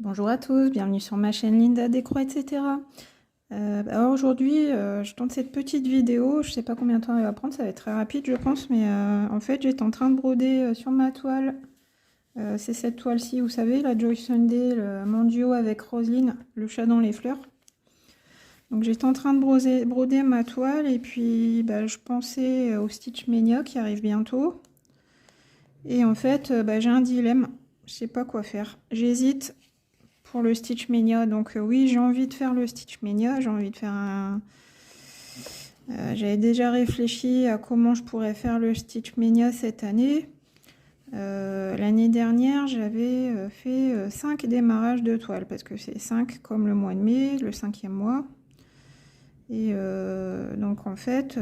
Bonjour à tous, bienvenue sur ma chaîne Linda Décro, etc. Alors aujourd'hui, je tente cette petite vidéo, je sais pas combien de temps elle va prendre, ça va être très rapide je pense, mais en fait j'étais en train de broder sur ma toile. C'est cette toile-ci, vous savez, la Joy Sunday, mon duo avec Roselyne, le chat dans les fleurs. Donc j'étais en train de broder ma toile et puis je pensais au Stitch Mania qui arrive bientôt. Et en fait, j'ai un dilemme, je sais pas quoi faire. J'hésite pour le Stitch Mania. Donc oui, j'ai envie de faire le Stitch Mania. J'ai envie de faire un... j'avais déjà réfléchi à comment je pourrais faire le Stitch Mania cette année. L'année dernière, j'avais fait 5 démarrages de toile, parce que c'est 5 comme le mois de mai, le 5e mois. Et donc en fait,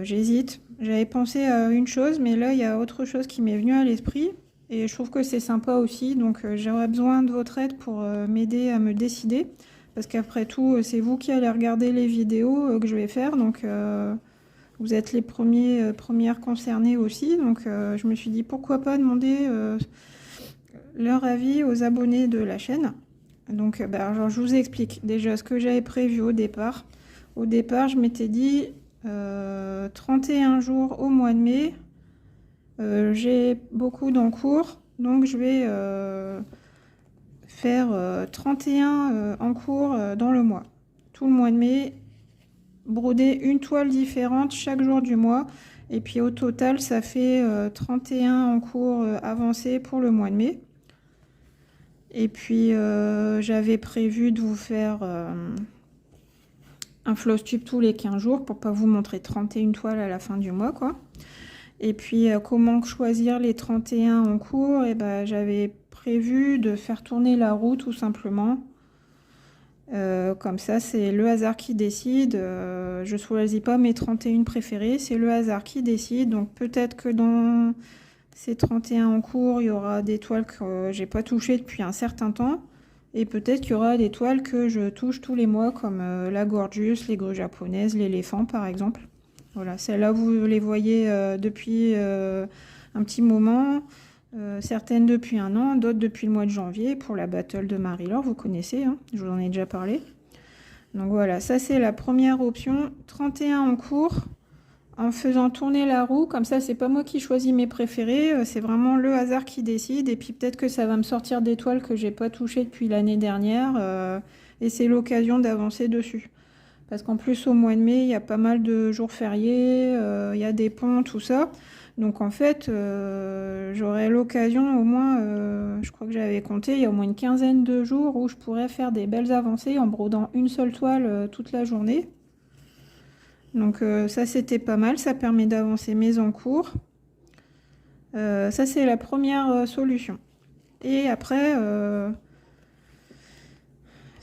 j'hésite. J'avais pensé à une chose, mais là, il y a autre chose qui m'est venue à l'esprit. Et je trouve que c'est sympa aussi, donc j'aurais besoin de votre aide pour m'aider à me décider. Parce qu'après tout, c'est vous qui allez regarder les vidéos que je vais faire, donc vous êtes les premières concernées aussi. Donc je me suis dit pourquoi pas demander leur avis aux abonnés de la chaîne. Donc alors, je vous explique déjà ce que j'avais prévu au départ. Au départ, je m'étais dit 31 jours au mois de mai. J'ai beaucoup d'encours, donc je vais faire 31 encours dans le mois. Tout le mois de mai, broder une toile différente chaque jour du mois. Et puis au total, ça fait 31 encours avancés pour le mois de mai. Et puis j'avais prévu de vous faire un floss tube tous les 15 jours pour pas vous montrer 31 toiles à la fin du mois, quoi. Et puis comment choisir les 31 en cours, et j'avais prévu de faire tourner la roue tout simplement. Comme ça, c'est le hasard qui décide. Je choisis pas mes 31 préférés, c'est le hasard qui décide. Donc peut-être que dans ces 31 en cours, il y aura des toiles que j'ai pas touchées depuis un certain temps. Et peut-être qu'il y aura des toiles que je touche tous les mois, comme la Gorgeous, les grues japonaises, l'éléphant par exemple. Voilà, celles-là, vous les voyez depuis un petit moment, certaines depuis un an, d'autres depuis le mois de janvier, pour la battle de Marie-Laure, vous connaissez, hein, je vous en ai déjà parlé. Donc voilà, ça c'est la première option, 31 en cours, en faisant tourner la roue, comme ça c'est pas moi qui choisis mes préférés, c'est vraiment le hasard qui décide, et puis peut-être que ça va me sortir des toiles que j'ai pas touchées depuis l'année dernière, et c'est l'occasion d'avancer dessus. Parce qu'en plus, au mois de mai, il y a pas mal de jours fériés, il y a des ponts, tout ça. Donc en fait, j'aurai l'occasion au moins, je crois que j'avais compté, il y a au moins une quinzaine de jours où je pourrais faire des belles avancées en brodant une seule toile toute la journée. Donc ça, c'était pas mal, ça permet d'avancer mes encours. Ça, c'est la première solution. Et après...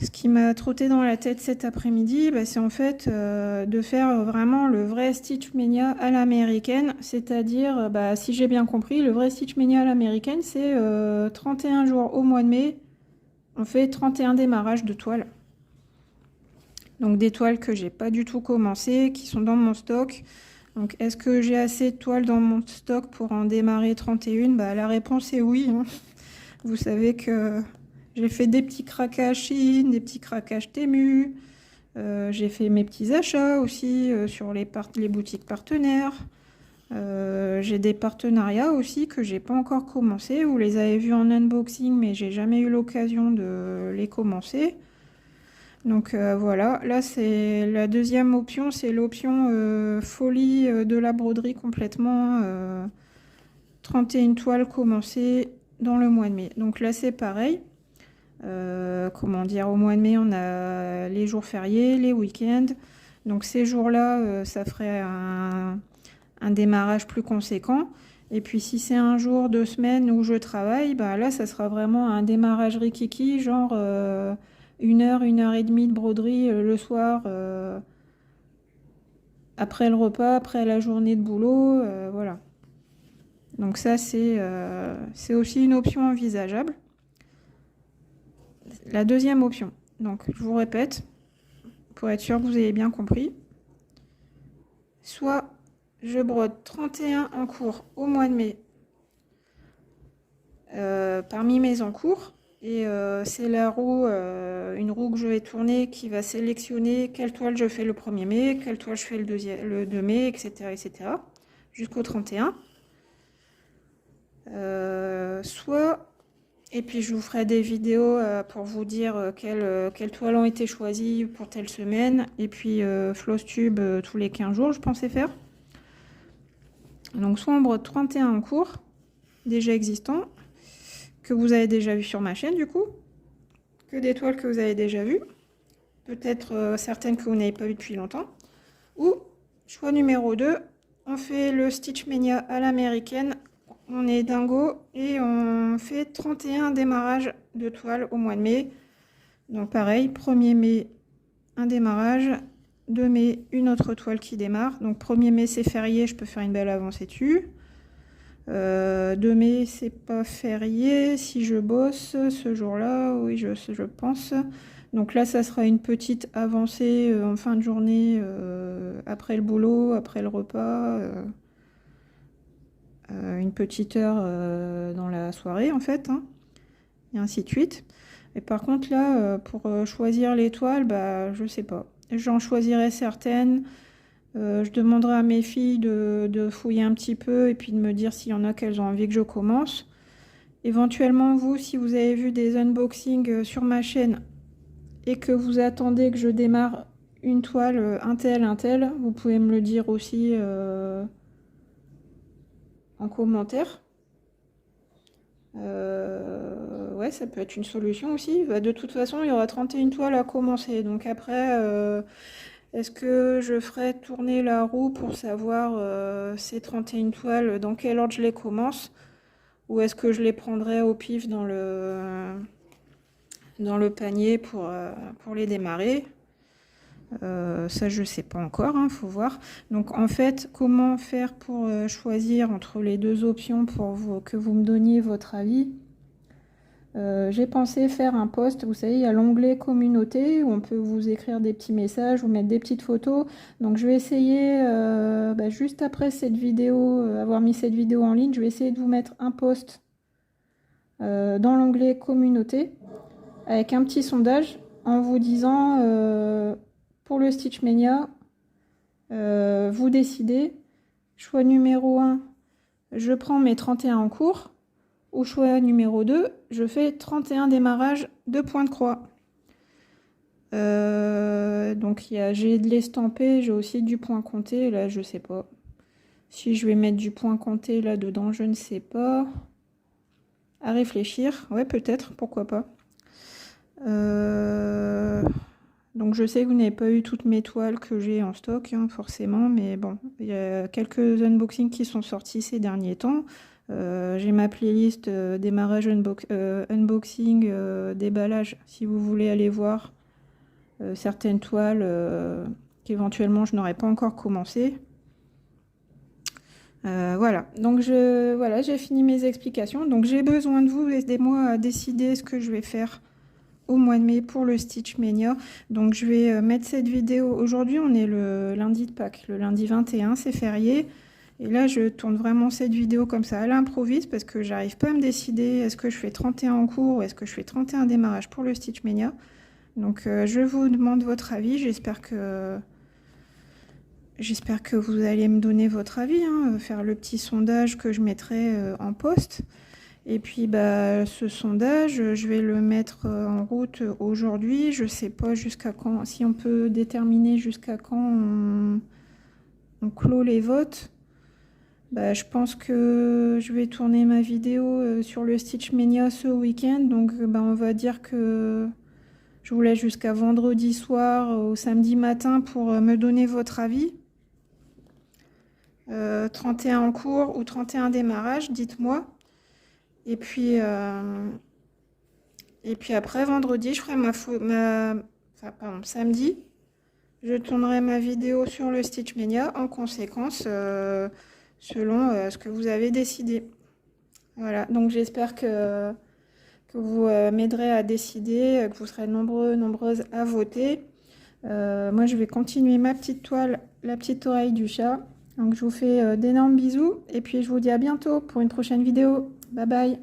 ce qui m'a trotté dans la tête cet après-midi, c'est en fait de faire vraiment le vrai Stitch Mania à l'américaine, c'est-à-dire, si j'ai bien compris, le vrai Stitch Mania à l'américaine, c'est 31 jours au mois de mai, on fait 31 démarrages de toiles. Donc des toiles que j'ai pas du tout commencé, qui sont dans mon stock. Donc est-ce que j'ai assez de toiles dans mon stock pour en démarrer 31? La réponse est oui, hein. Vous savez que... j'ai fait des petits craquages Shein, des petits craquages Temu. J'ai fait mes petits achats aussi sur les boutiques partenaires. J'ai des partenariats aussi que j'ai pas encore commencé. Vous les avez vus en unboxing, mais j'ai jamais eu l'occasion de les commencer. Donc voilà, là c'est la deuxième option, c'est l'option folie de la broderie complètement. 31 toiles commencées dans le mois de mai. Donc là c'est pareil. Comment dire, au mois de mai, on a les jours fériés, les week-ends. Donc ces jours-là, ça ferait un démarrage plus conséquent. Et puis si c'est un jour, 2 semaines où je travaille, là, ça sera vraiment un démarrage rikiki, genre 1 heure, 1 heure et demie de broderie le soir, après le repas, après la journée de boulot, voilà. Donc ça, c'est aussi une option envisageable. La deuxième option, donc je vous répète, pour être sûr que vous avez bien compris, soit je brode 31 en cours au mois de mai, parmi mes encours. Et c'est la roue, une roue que je vais tourner qui va sélectionner quelle toile je fais le 1er mai, quelle toile je fais le 2 mai, etc. Jusqu'au 31. Soit, et puis je vous ferai des vidéos pour vous dire quelles toiles ont été choisies pour telle semaine. Et puis Flosstube tous les 15 jours, je pensais faire. Donc sombre 31 en cours, déjà existant, que vous avez déjà vu sur ma chaîne du coup, que des toiles que vous avez déjà vues, peut-être certaines que vous n'avez pas vues depuis longtemps. Ou choix numéro 2, on fait le Stitch Mania à l'américaine, on est dingo et on fait 31 démarrages de toiles au mois de mai. Donc pareil, 1er mai, un démarrage, 2 mai, une autre toile qui démarre. Donc 1er mai c'est férié, je peux faire une belle avancée dessus. 2 mai c'est pas férié, si je bosse ce jour-là, oui je pense. Donc là ça sera une petite avancée en fin de journée, après le boulot, après le repas, une petite heure dans la soirée en fait, hein, et ainsi de suite. Et par contre là, pour choisir les toiles, bah je sais pas. J'en choisirai certaines. Je demanderai à mes filles de fouiller un petit peu et puis de me dire s'il y en a qu'elles ont envie que je commence. Éventuellement, vous, si vous avez vu des unboxings sur ma chaîne et que vous attendez que je démarre une toile, un tel, vous pouvez me le dire aussi en commentaire. Ouais, ça peut être une solution aussi. Bah, de toute façon, il y aura 31 toiles à commencer. Donc après, est-ce que je ferai tourner la roue pour savoir ces 31 toiles, dans quel ordre je les commence? Ou est-ce que je les prendrai au pif dans le panier pour les démarrer? Ça, je sais pas encore, hein, faut voir. Donc en fait, comment faire pour choisir entre les deux options pour que vous me donniez votre avis? J'ai pensé faire un post, vous savez, il y a l'onglet communauté où on peut vous écrire des petits messages, vous mettre des petites photos. Donc je vais essayer, juste après cette vidéo, avoir mis cette vidéo en ligne, je vais essayer de vous mettre un post dans l'onglet communauté avec un petit sondage en vous disant pour le Stitch Mania, vous décidez, choix numéro 1, je prends mes 31 en cours. Ou choix numéro 2, je fais 31 démarrages de points de croix. Donc j'ai de l'estampé, j'ai aussi du point compté. Là, je sais pas. Si je vais mettre du point compté là-dedans, je ne sais pas. À réfléchir. Ouais, peut-être, pourquoi pas. Donc je sais que vous n'avez pas eu toutes mes toiles que j'ai en stock, hein, forcément. Mais bon, il y a quelques unboxings qui sont sortis ces derniers temps. J'ai ma playlist démarrage unboxing, déballage, si vous voulez aller voir certaines toiles qu'éventuellement je n'aurais pas encore commencé. Voilà, donc j'ai fini mes explications. Donc j'ai besoin de vous, aidez-moi à décider ce que je vais faire au mois de mai pour le Stitch Mania. Donc je vais mettre cette vidéo. Aujourd'hui on est le lundi de Pâques, le lundi 21, c'est férié. Et là, je tourne vraiment cette vidéo comme ça à l'improviste parce que j'arrive pas à me décider. Est-ce que je fais 31 en cours ou est-ce que je fais 31 démarrages pour le Stitch Mania? Donc, je vous demande votre avis. J'espère que vous allez me donner votre avis, hein, faire le petit sondage que je mettrai en post. Et puis, ce sondage, je vais le mettre en route aujourd'hui. Je sais pas jusqu'à quand, si on peut déterminer jusqu'à quand on clôt les votes. Je pense que je vais tourner ma vidéo sur le Stitch Mania ce week-end. Donc on va dire que je vous laisse jusqu'à vendredi soir ou samedi matin pour me donner votre avis. 31 en cours ou 31 démarrage, dites-moi. Et puis après vendredi, je ferai samedi, je tournerai ma vidéo sur le Stitch Mania en conséquence. Selon ce que vous avez décidé. Voilà, donc j'espère que vous m'aiderez à décider, que vous serez nombreuses à voter. Moi, je vais continuer ma petite toile, la petite oreille du chat. Donc, je vous fais d'énormes bisous et puis je vous dis à bientôt pour une prochaine vidéo. Bye bye!